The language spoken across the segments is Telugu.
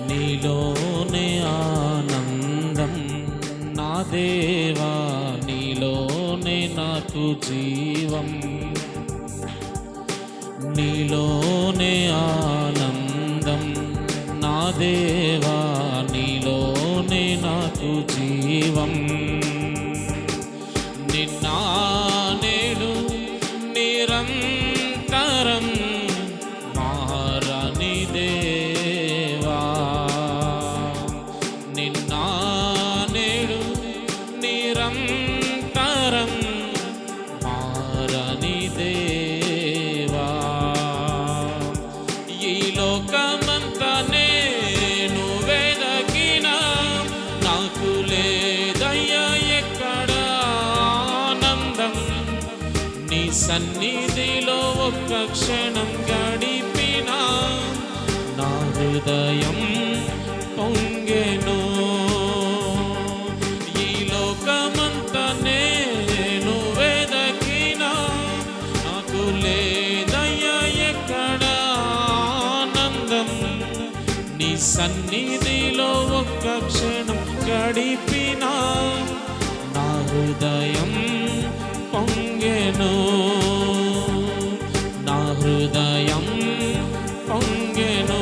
నీలోనే ఆనందం నా దేవా, నీలోనే నాకు జీవం. నీలోనే ఆనందం నా దేవా, నీలోనే నాకు జీవం. నిన్న నేడు నిరంతరం మారని దేవా, నిన్న నేడు నిరంతరం మారని దేవా. ఈ లోకమంతా నేను వెదకినా నాకు లేదయ్యా ఎక్కడ ఆనందం. నీ సన్నిధిలో ఒక్క క్షణం గడిపినా నా హృదయం పొంగెను. ఈ లోకమంతా నేను వెదకినా నాకు లేదయ్యా ఎక్కడ ఆనందం. నీ సన్నిధిలో ఒక్క క్షణం గడిపినా నా హృదయం పొంగెను. నా హృదయం పొంగెను.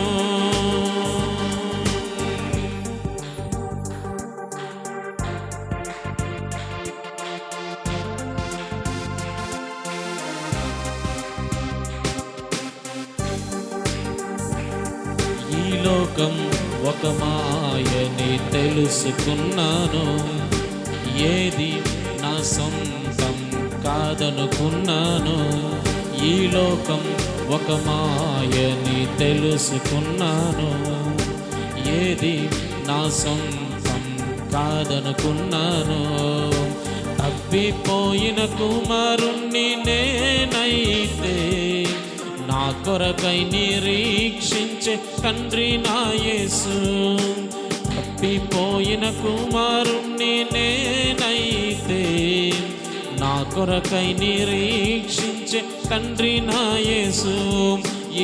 ఈ లోకం ఒక మాయని తెలుసుకున్నాను, ఏది నా సొంతం కాదనుకున్నాను. ఈ లోకం ఒక మాయని తెలుసుకున్నాను, ఏది నా సొంతం కాదనుకున్నాను. తప్పిపోయిన కుమారుణ్ణి నేనైతే నా కొరకై నిరీక్షించే తండ్రి నా యేసు. తప్పిపోయిన కుమారుణ్ణి నేనైతే నా కొరకై నిరీక్షించే తండ్రి నా యేసు.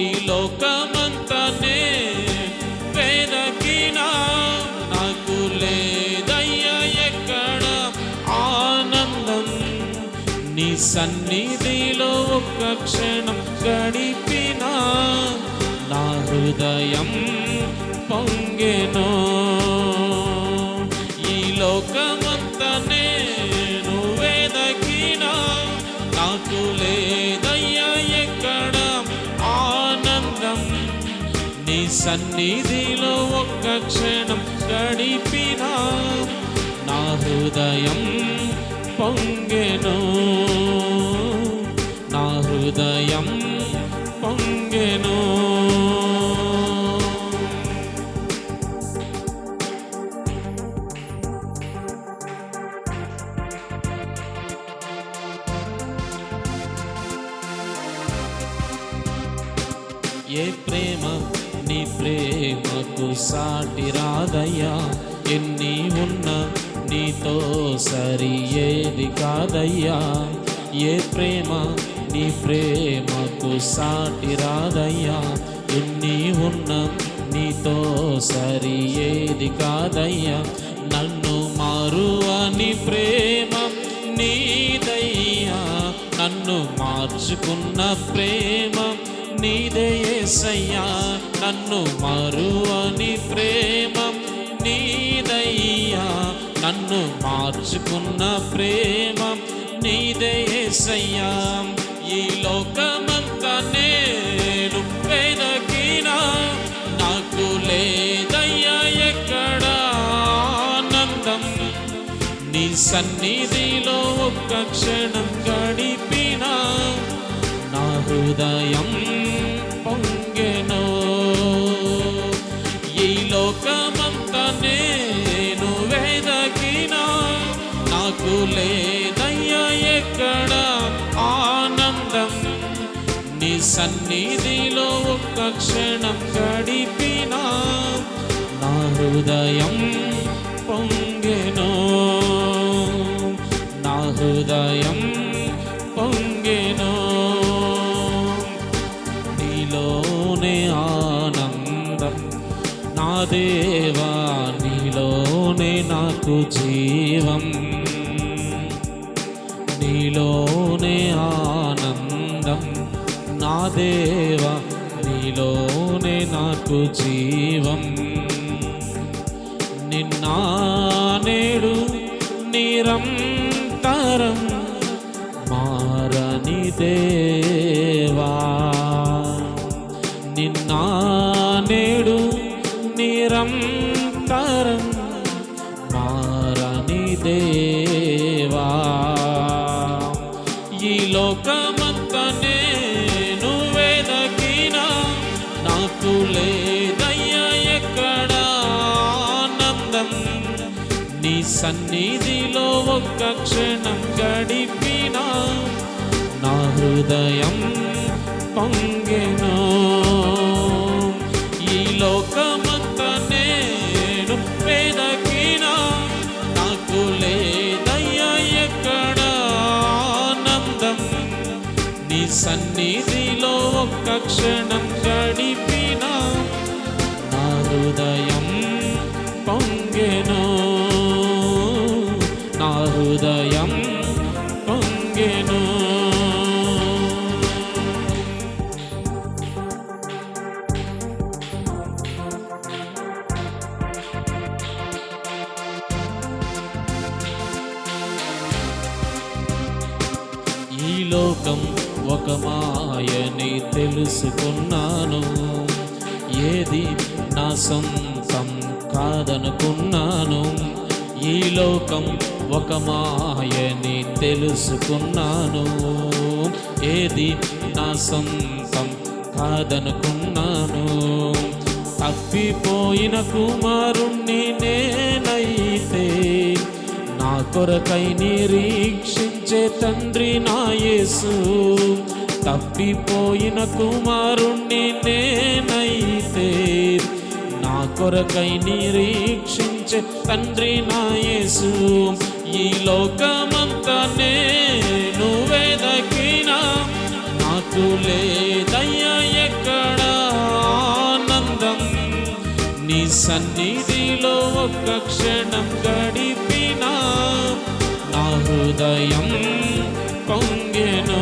ఈ లోకమంతా నే వెదకినా నాకు లేదయ్యా ఎక్కడ ఆనందం. నీ సన్నిధిలో ఒక్క క్షణం గడిపినా నా హృదయం పొంగెను. ఈ లోకమంతా నేను వెదకినా నాకు లేదయ్యా ఎక్కడ ఆనందం. నీ సన్నిధిలో ఒక్క క్షణం గడిపినా నా హృదయం పొంగెను. నా హృదయం పొంగెను. ఏ ప్రేమ నీ ప్రేమకు సాటి రాదయ్యా, ఎన్ని ఉన్నా నీతో సరి ఏది కాదయ్యా. ఏ ప్రేమ నీ ప్రేమకు సాటి రాదయ్యా, ఎన్ని ఉన్నా నీతో సరి ఏది కాదయ్యా. నన్ను మారువని ప్రేమ నీదయ్యా, నన్ను మార్చుకున్న ప్రేమ నీదే యేసయ్యా. నన్ను మారువని ప్రేమ నీదయ్యా, నన్ను మార్చుకున్న ప్రేమ నీదే యేసయ్యా. ఈ లోకమంతా నేను వెదకినా నాకు లేదయ్యా ఎక్కడ ఆనందం. నీ సన్నిధిలో ఒక్క క్షణం గడిపినా నా హృదయం పొంగెను. ఈ లోకమంతా నేను వెదకినా నాకు లేదయ్యా ఎక్కడ ఆనందం. నీ సన్నిధిలో ఒక్క క్షణం గడిపినా నా హృదయం పొంగెను. నా హృదయం పొంగెను. నీలోనే ఆనందం నా దేవా నీలోనే నాకు జీవం, నీలోనే ఆనందం. నా దేవా నీలోనే నాకు జీవం. నిన్న నేడు నిరంతరం మారని దేవా, నిన్న నేడు నిరంతరం మారని దేవా. ఈ లోకమంతా నేను వెదకినా నాకు లేదయ్యా ఎక్కడ ఆనందం. నీ సన్నిధిలో ఒక్క క్షణం గడిపినా నా హృదయం పొంగెను. ఈ లోకమంతా నేను వెదకినా నాకు లేదయ్యా ఎక్కడ ఆనందం. నీ సన్నిధిలో ఒక్క క్షణం గడిపినా నా హృదయం పొంగెను, నా హృదయం పొంగెను. ఈ లోకం ఒక మాయని తెలుసుకున్నాను, ఏది నా సొంతం కాదనుకున్నాను. ఈ లోకం ఒక మాయని తెలుసుకున్నాను, ఏది నా సొంతం కాదనుకున్నాను. తప్పిపోయిన కుమారుణ్ణి నేనైతే నా కొరకై నిరీక్షించే తండ్రి నా యేసు. తప్పిపోయిన కుమారుణ్ణి నేనైతే నా కొరకై నిరీక్షించే తండ్రి నా యేసు. ఈ లోకమంతా నేను వెదకినా నాకు లేదయ్యా ఎక్కడ ఆనందం. నీ సన్నిధిలో ఒక్క క్షణం గడిపినా నా హృదయం పొంగెను.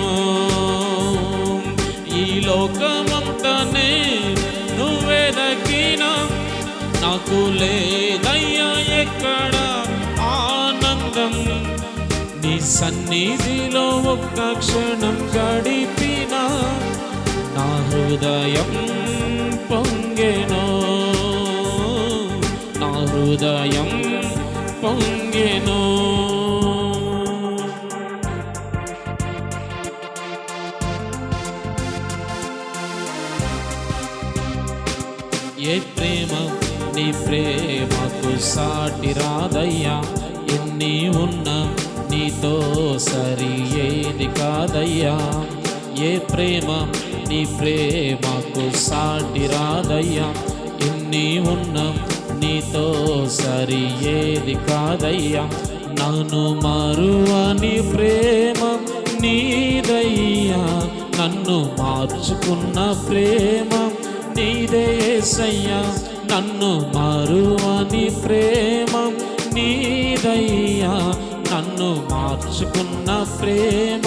ఈ లోకమంతా నేను వెదకినా నాకు లేదయ్యా ఎక్కడ ఆనందం. నీ సన్నిధిలో ఒక్క క్షణం గడిపినా నా హృదయం పొంగెను, నా హృదయం పొంగెను. ఏ ప్రేమ నీ ప్రేమకు సాటి రాదయ్యా, ఎన్ని ఉన్నా నీతో సరి ఏది కాదయ్యా. ఏ ప్రేమ నీ ప్రేమకు సాటి రాదయ్యా, ఎన్ని ఉన్నా నీతో సరి ఏది కాదయ్యా. నన్ను మరువని ప్రేమ నీదయ్యా, నన్ను మార్చుకున్న ప్రేమ నీదే యేసయ్యా. నన్ను మరువని ప్రేమ నీదయ్యా, నన్ను మార్చుకున్న ప్రేమ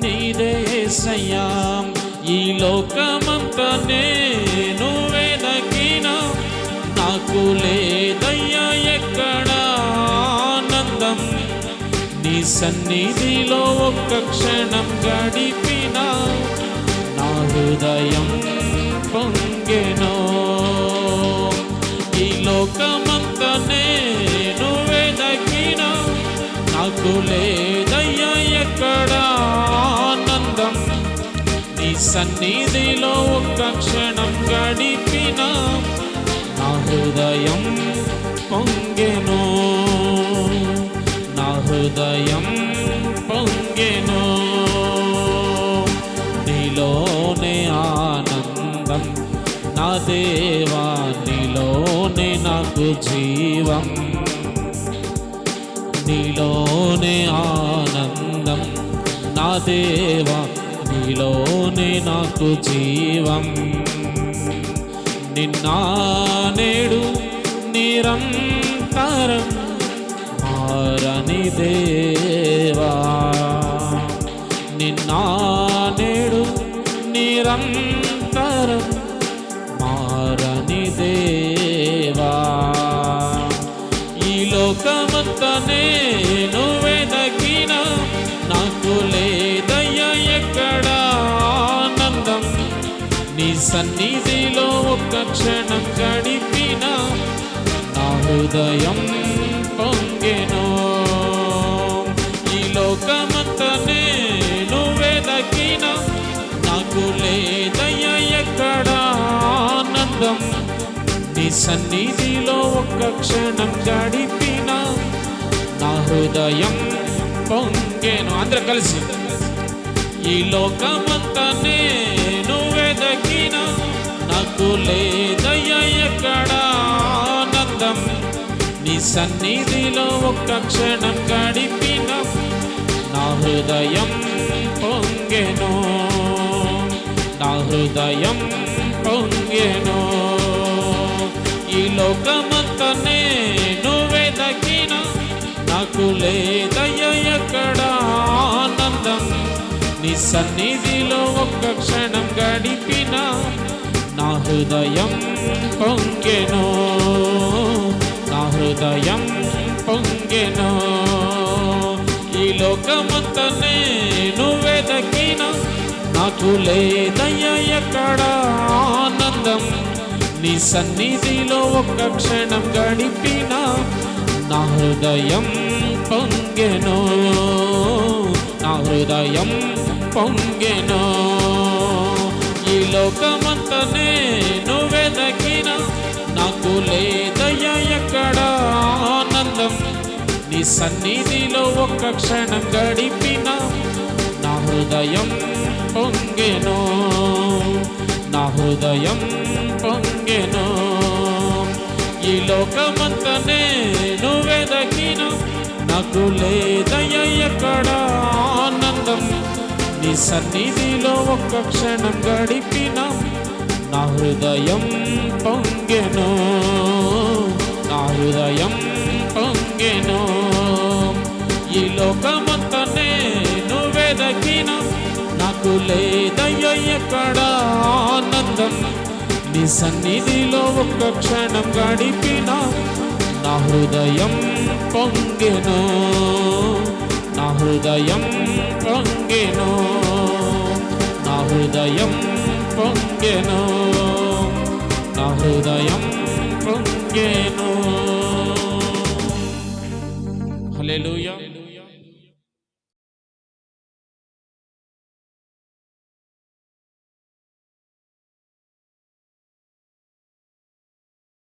నీదే యేసయ్యా. ఈ లోకమంతా నేను వెదకినా నాకు లేదయ్యా ఎక్కడ ఆనందం. నీ సన్నిధిలో ఒక్క క్షణం గడిపినా నా హృదయం పొంగెను. ఈ లోకమంతా నేను వెదకినా నాకు లేదయ్యా ఎక్కడ ఆనందం. నీ సన్నిధిలో ఒక్క క్షణం గడిపినా నా హృదయం పొంగెను, నా హృదయం పొంగెను. నీలోనే ఆనందం నా దేవా, నీలోనే నాకు జీవం. నీలోనే ఆనందం నా దేవా, నీలోనే నాకు జీవం. నిన్న నేడు నిరంతరం మారని దేవా, నిన్న నేడు నిరంతరం మారని దేవా. ఈ లోకమంతా నేను వెదకిన నాకు లేదయ్యా ఎక్కడ ఆనందం, నీ సన్నిధిలో ఒక్క క్షణం గడిపిన నా హృదయం పొంగెను. ఈ లోకమంతా నేను వెదకిన నాకు లేదయ్యా ఎక్కడ ఆనందం, నీ సన్నిధిలో ఒక్క క్షణం గడిపిన నా హృదయం పొంగెను. అందరూ కలిసి ఈ లోకమంతా నేను వెదకిన నాకు లేదయ్యా ఎక్కడ ఆనందం, నీ సన్నిధిలో ఒక్క క్షణం గడిపిన నా హృదయం పొంగెను, నా హృదయం పొంగెను. ఈ లోకమంతా నేను వెదకిన నాకు లేదయ్యా ఎక్కడ ఆనందం, నీ సన్నిధిలో ఒక్క క్షణం గడిపిన నా హృదయం పొంగెను, నా హృదయం పొంగెను. ఈ లోకమంతా నేను వెదకిన నాకు లేదయ్యా ఎక్కడ ఆనందం, నీ సన్నిధిలో ఒక్క క్షణం గడిపిన నా హృదయం పొంగెను, నా హృదయం పొంగెను. ఈ లోకమంతా నేను వెదకిన నాకు లేదయ్యా ఎక్కడ ఆనందం, నీ సన్నిధిలో ఒక్క క్షణం గడిపిన నా హృదయం పొంగెను, నా హృదయం పొంగెను. ఈ లోకమంతా నేను వెదకిన నాకు లేదయ్యా ఎక్కడ ఆనందం, నీ సన్నిధిలో ఒక్క క్షణం గడిపిన నా హృదయం పొంగెను, నా హృదయం పొంగెను. ఈ లోకమంతా నేను వెదకిన నాకు లేదయ్యా ఎక్కడ ఆనందం, నీ సన్నిధిలో ఒక్క క్షణం గడిపిన నా హృదయం పొంగెను, నా హృదయం పొంగెను, నా హృదయం పొంగెను, నా హృదయం పొంగెను. హల్లెలూయా.